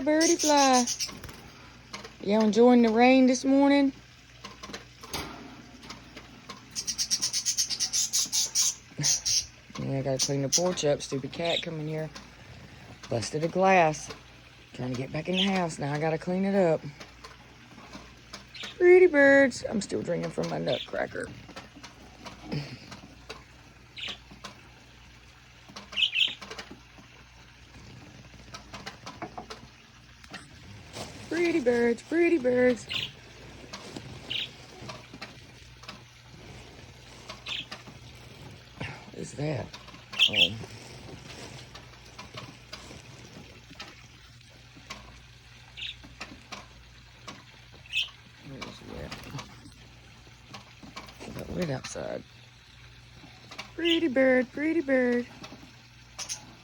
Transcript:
fly, birdie fly. Y'all enjoying the rain this morning? Yeah, I gotta clean the porch up. Stupid cat coming here. Busted a glass. Trying to get back in the house. Now I gotta clean it up. Pretty birds. I'm still drinking from my nutcracker. Pretty birds, pretty birds. What is that? Oh. Where is he at? It's got wet outside. Pretty bird, pretty bird.